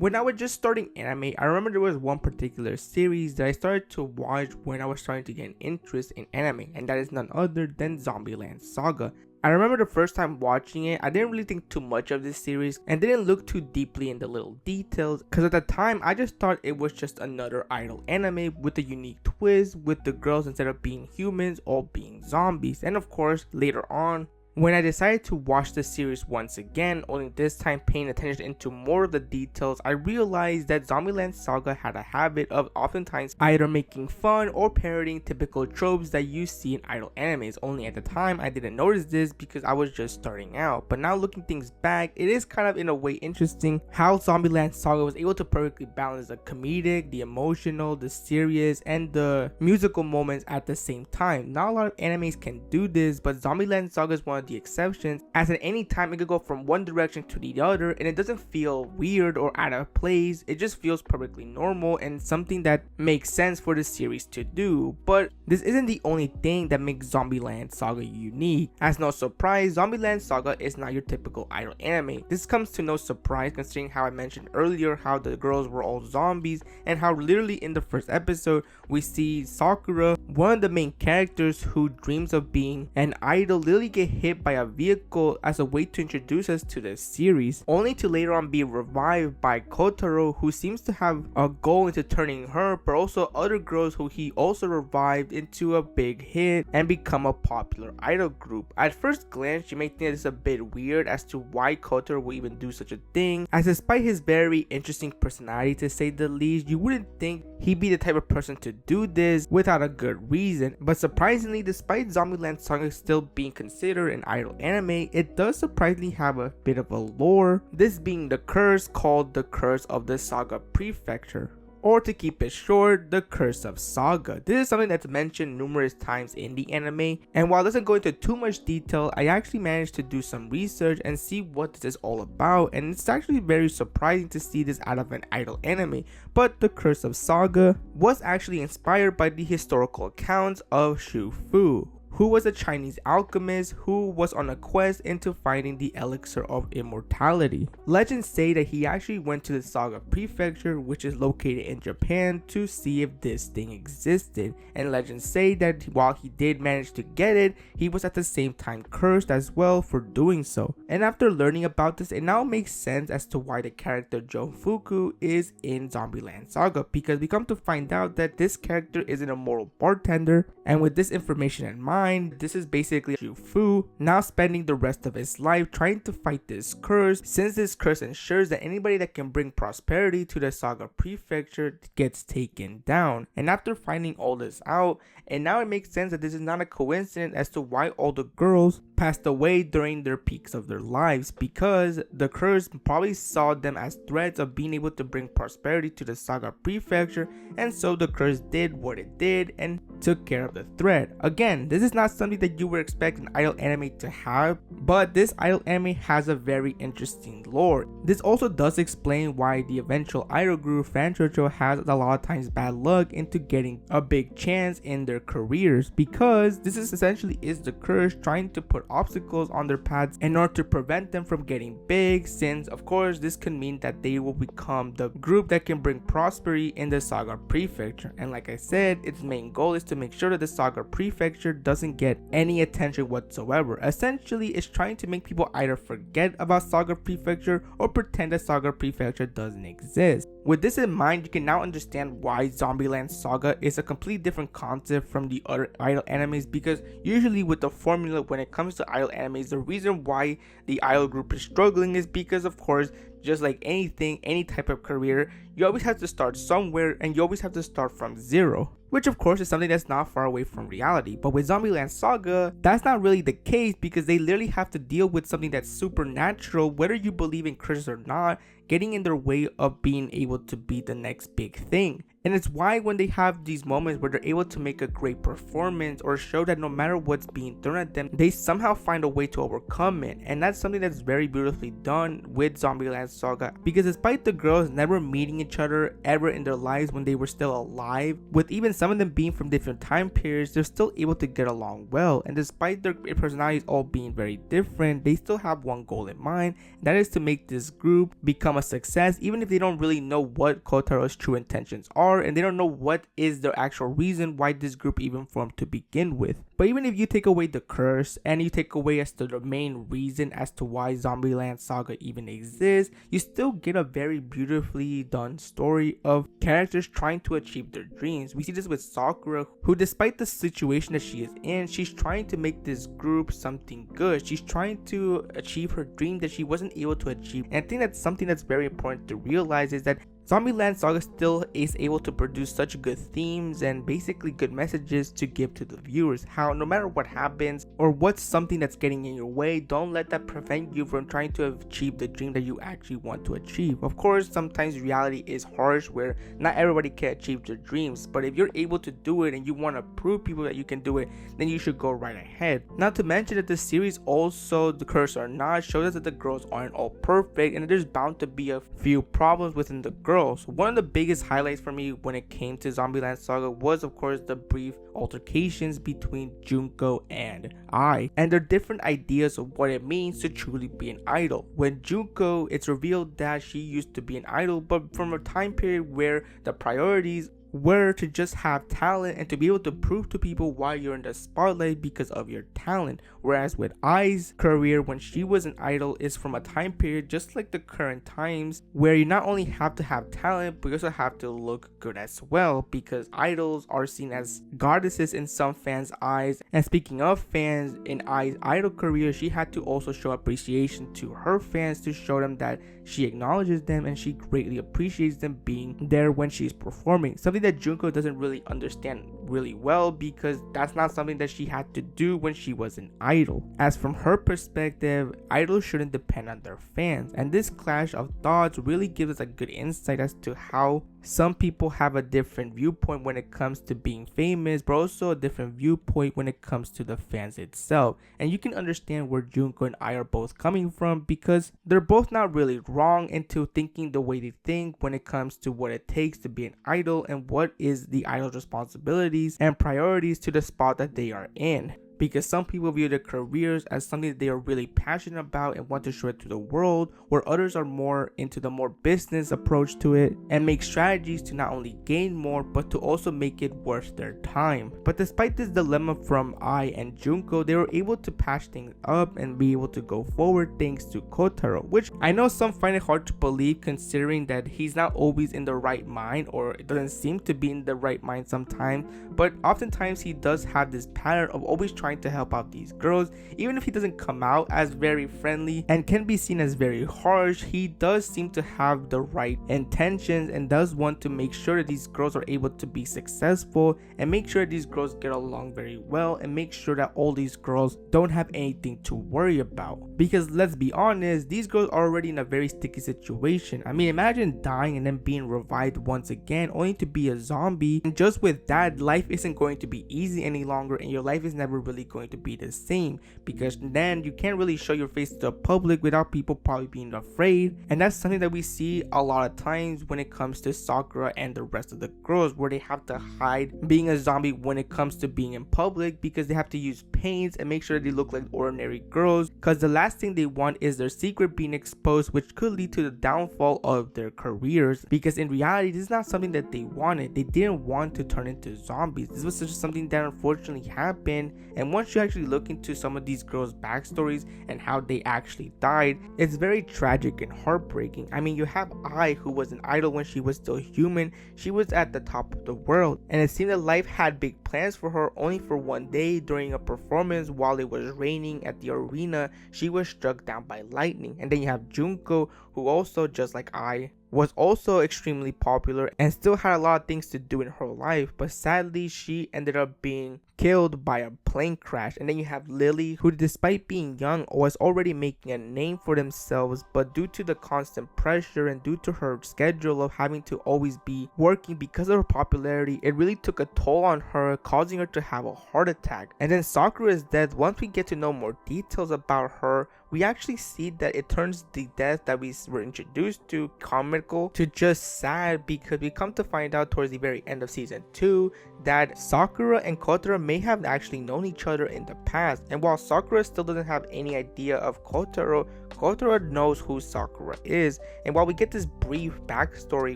When I was just starting anime, I remember there was one particular series that I started to watch when I was starting to get an interest in anime, and that is none other than Land Saga. I remember the first time watching it, I didn't really think too much of this series and didn't look too deeply in the little details, because at the time I just thought it was just another idol anime with a unique twist, with the girls instead of being humans all being zombies. And of course, later on, when I decided to watch the series once again, only this time paying attention into more of the details, I realized that Land Saga had a habit of oftentimes either making fun or parodying typical tropes that you see in idol animes. Only at the time I didn't notice this because I was just starting out, but now looking things back, it is kind of in a way interesting how Land Saga was able to perfectly balance the comedic, the emotional, the serious, and the musical moments at the same time. Not a lot of animes can do this, but Land Saga is one of the exceptions, as at any time it could go from one direction to the other and it doesn't feel weird or out of place. It just feels perfectly normal and something that makes sense for the series to do. But this isn't the only thing that makes Land Saga unique. As no surprise, Land Saga is not your typical idol anime. This comes to no surprise considering how I mentioned earlier how the girls were all zombies, and how literally in the first episode we see Sakura, one of the main characters who dreams of being an idol, literally get hit by a vehicle as a way to introduce us to the series, only to later on be revived by Kotaro, who seems to have a goal into turning her but also other girls who he also revived into a big hit and become a popular idol group. At first glance you may think it's a bit weird as to why Kotaro would even do such a thing, as despite his very interesting personality to say the least, you wouldn't think he'd be the type of person to do this without a good reason. But surprisingly, despite Land Saga still being considered an idol anime, it does surprisingly have a bit of a lore, this being the curse called the Curse of the Saga Prefecture, or to keep it short, the Curse of Saga. This is something that's mentioned numerous times in the anime, and while it doesn't go into too much detail, I actually managed to do some research and see what this is all about, and it's actually very surprising to see this out of an idol anime. But the Curse of Saga was actually inspired by the historical accounts of Shu Fu, who was a Chinese alchemist who was on a quest into finding the elixir of immortality. Legends say that he actually went to the Saga Prefecture, which is located in Japan, to see if this thing existed, and legends say that while he did manage to get it, he was at the same time cursed as well for doing so. And after learning about this, it now makes sense as to why the character Jonfuku is in Land Saga, because we come to find out that this character is an immortal bartender, and with this information in mind, this is basically Shu Fu now spending the rest of his life trying to fight this curse, since this curse ensures that anybody that can bring prosperity to the Saga Prefecture gets taken down. And after finding all this out, and now it makes sense that this is not a coincidence as to why all the girls passed away during their peaks of their lives, because the curse probably saw them as threats of being able to bring prosperity to the Saga Prefecture, and so the curse did what it did and took care of the threat. Again, this is not something that you would expect an idol anime to have, but this idol anime has a very interesting lore. This also does explain why the eventual idol group Fan Chocho has a lot of times bad luck into getting a big chance in their careers, because this is essentially the curse trying to put obstacles on their paths in order to prevent them from getting big, since of course this could mean that they will become the group that can bring prosperity in the Saga Prefecture. And like I said, its main goal is to make sure that the Saga Prefecture doesn't get any attention whatsoever. Essentially, it's trying to make people either forget about Saga Prefecture or pretend that Saga Prefecture doesn't exist. With this in mind, you can now understand why Land Saga is a completely different concept from the other idol animes, because usually with the formula when it comes to idol animes, the reason why the idol group is struggling is because, of course, just like anything, any type of career, you always have to start somewhere and you always have to start from zero, which of course is something that's not far away from reality. But with Land Saga, that's not really the case, because they literally have to deal with something that's supernatural, whether you believe in curses or not, getting in their way of being able to be the next big thing. And it's why when they have these moments where they're able to make a great performance or show that no matter what's being thrown at them, they somehow find a way to overcome it. And that's something that's very beautifully done with Land Saga, because despite the girls never meeting each other ever in their lives when they were still alive, with even some of them being from different time periods, they're still able to get along well, and despite their personalities all being very different, they still have one goal in mind, and that is to make this group become a success, even if they don't really know what Kotaro's true intentions are, and they don't know what is the actual reason why this group even formed to begin with. But even if you take away the curse, and you take away as to the main reason as to why Land Saga even exists, you still get a very beautifully done story of characters trying to achieve their dreams. We see this with Sakura, who despite the situation that she is in, she's trying to make this group something good. She's trying to achieve her dream that she wasn't able to achieve. And I think that's something that's very important to realize, is that Land Saga still is able to produce such good themes and basically good messages to give to the viewers. How no matter what happens or what's something that's getting in your way, don't let that prevent you from trying to achieve the dream that you actually want to achieve. Of course, sometimes reality is harsh where not everybody can achieve their dreams, but if you're able to do it and you want to prove people that you can do it, then you should go right ahead. Not to mention that the series also, the curse or not, shows us that the girls aren't all perfect and there's bound to be a few problems within the girls. One of the biggest highlights for me when it came to Land Saga was of course the brief altercations between Junko and Ai, and their different ideas of what it means to truly be an idol. When Junko, it's revealed that she used to be an idol, but from a time period where the priorities were to just have talent and to be able to prove to people why you're in the spotlight because of your talent. Whereas with Ai's career, when she was an idol, is from a time period just like the current times where you not only have to have talent, but you also have to look good as well, because idols are seen as goddesses in some fans' eyes. And speaking of fans, in Ai's idol career, she had to also show appreciation to her fans to show them that she acknowledges them and she greatly appreciates them being there when she's performing. Something that Junko doesn't really understand really well, because that's not something that she had to do when she was an idol. As from her perspective, idols shouldn't depend on their fans, and this clash of thoughts really gives us a good insight as to how some people have a different viewpoint when it comes to being famous, but also a different viewpoint when it comes to the fans itself. And you can understand where Junko and Ai are both coming from, because they're both not really wrong into thinking the way they think when it comes to what it takes to be an idol and what is the idol's responsibilities and priorities to the spot that they are in. Because some people view their careers as something that they are really passionate about and want to show it to the world, where others are more into the more business approach to it and make strategies to not only gain more but to also make it worth their time. But despite this dilemma from Ai and Junko, they were able to patch things up and be able to go forward thanks to Kotaro, which I know some find it hard to believe considering that he's not always in the right mind, or it doesn't seem to be in the right mind sometimes, but oftentimes he does have this pattern of always trying to help out these girls. Even if he doesn't come out as very friendly and can be seen as very harsh, he does seem to have the right intentions and does want to make sure that these girls are able to be successful and make sure these girls get along very well and make sure that all these girls don't have anything to worry about. Because let's be honest, these girls are already in a very sticky situation. I mean, imagine dying and then being revived once again only to be a zombie, and just with that, life isn't going to be easy any longer and your life is never really going to be the same, because then you can't really show your face to the public without people probably being afraid. And that's something that we see a lot of times when it comes to Sakura and the rest of the girls, where they have to hide being a zombie when it comes to being in public, because they have to use paints and make sure they look like ordinary girls, because the last thing they want is their secret being exposed, which could lead to the downfall of their careers. Because in reality, this is not something that they wanted. They didn't want to turn into zombies. This was just something that unfortunately happened, and once you actually look into some of these girls' backstories and how they actually died, it's very tragic and heartbreaking. I mean, you have Ai, who was an idol when she was still human. She was at the top of the world, and it seemed that life had big plans for her, only for one day during a performance while it was raining at the arena, she was struck down by lightning. And then you have Junko, who also, just like Ai, was also extremely popular and still had a lot of things to do in her life, but sadly she ended up being killed by a plane crash. And then you have Lily, who despite being young was already making a name for themselves, but due to the constant pressure and due to her schedule of having to always be working because of her popularity, it really took a toll on her, causing her to have a heart attack. And then Sakura's death, once we get to know more details about her, we actually see that it turns the death that we were introduced to comical to just sad, because we come to find out towards the very end of season 2 that Sakura and Kotaro may have actually known each other in the past, and while Sakura still doesn't have any idea of Kotaro, Kotaro knows who Sakura is. And while we get this brief backstory,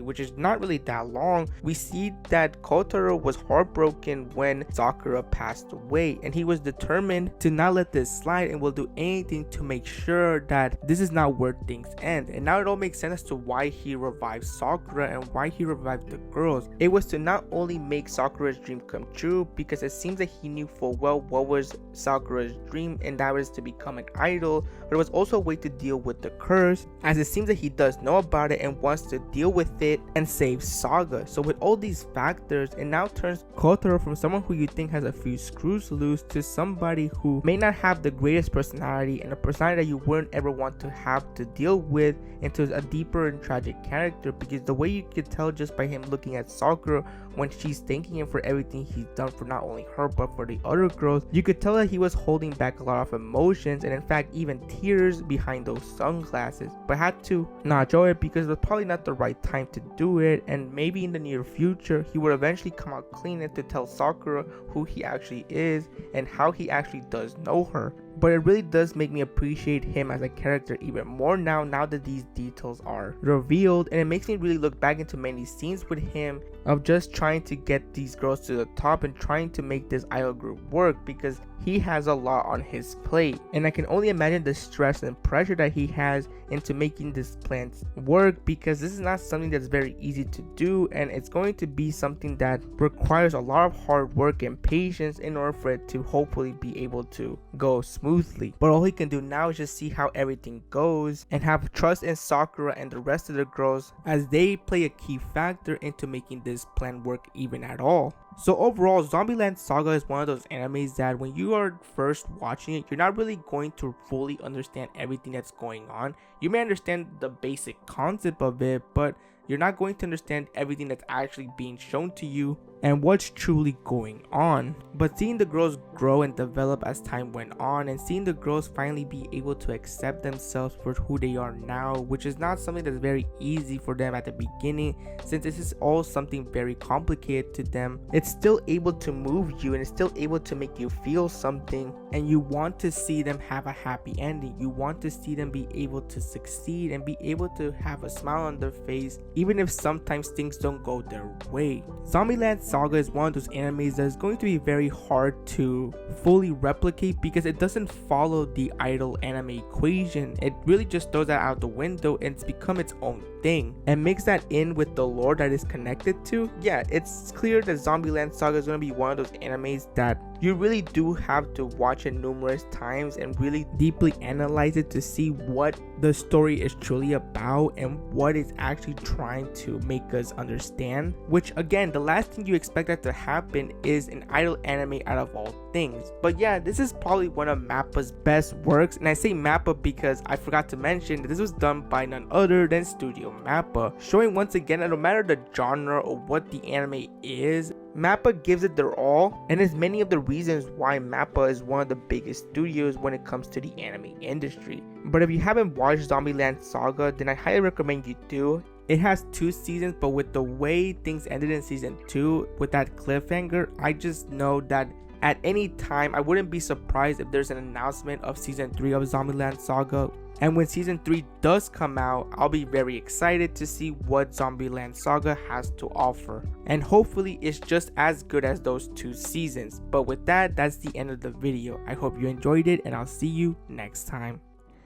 which is not really that long, we see that Kotaro was heartbroken when Sakura passed away, and he was determined to not let this slide and will do anything to make sure that this is not where things end. And now it all makes sense as to why he revived Sakura and why he revived the girls. It was to not only make Sakura's dream come true, because it seems that he knew full well what was Sakura's dream, and that was to become an idol, but it was also a way to deal with the curse, as it seems that he does know about it and wants to deal with it and save Saga. So with all these factors, it now turns Kotaro from someone who you think has a few screws loose to somebody who may not have the greatest personality, and a personality that you wouldn't ever want to have to deal with, into a deeper and tragic character, because the way you could tell just by him looking at Sakura when she's thanking him for everything he's done for not only her but for the other girls, you could tell that he was holding back a lot of emotions, and in fact even tears behind those sunglasses, but had to not show it because it was probably not the right time to do it. And maybe in the near future he would eventually come out clean and to tell Sakura who he actually is and how he actually does know her. But it really does make me appreciate him as a character even more now that these details are revealed, and it makes me really look back into many scenes with him of just trying to get these girls to the top and trying to make this idol group work, because he has a lot on his plate, and I can only imagine the stress and pressure that he has into making this plan work, because this is not something that's very easy to do, and it's going to be something that requires a lot of hard work and patience in order for it to hopefully be able to go smoothly. But all he can do now is just see how everything goes and have trust in Sakura and the rest of the girls, as they play a key factor into making this plan work even at all. So overall, Land Saga is one of those animes that when you are first watching it, you're not really going to fully understand everything that's going on. You may understand the basic concept of it, but you're not going to understand everything that's actually being shown to you and what's truly going on. But seeing the girls grow and develop as time went on, and seeing the girls finally be able to accept themselves for who they are now, which is not something that's very easy for them at the beginning, since this is all something very complicated to them, it's still able to move you and it's still able to make you feel something, and you want to see them have a happy ending. You want to see them be able to succeed and be able to have a smile on their face, even if sometimes things don't go their way. Land Saga is one of those animes that is going to be very hard to fully replicate, because it doesn't follow the idol anime equation. It really just throws that out the window and it's become its own thing, and mix that in with the lore that is connected to. Yeah, it's clear that Land Saga is going to be one of those animes that you really do have to watch it numerous times and really deeply analyze it to see what the story is truly about and what it's actually trying to make us understand. Which again, the last thing you expect that to happen is an idol anime out of all things. But yeah, this is probably one of Mappa's best works, and I say Mappa because I forgot to mention that this was done by none other than Studio Mappa, showing once again that no matter the genre or what the anime is, Mappa gives it their all, and is many of the reasons why Mappa is one of the biggest studios when it comes to the anime industry. But if you haven't watched Land Saga, then I highly recommend you do. It has 2 seasons, but with the way things ended in season 2 with that cliffhanger, I just know that at any time I wouldn't be surprised if there's an announcement of season 3 of Land Saga. And when season 3 does come out, I'll be very excited to see what Land Saga has to offer. And hopefully it's just as good as those 2 seasons. But with that, that's the end of the video. I hope you enjoyed it, and I'll see you next time.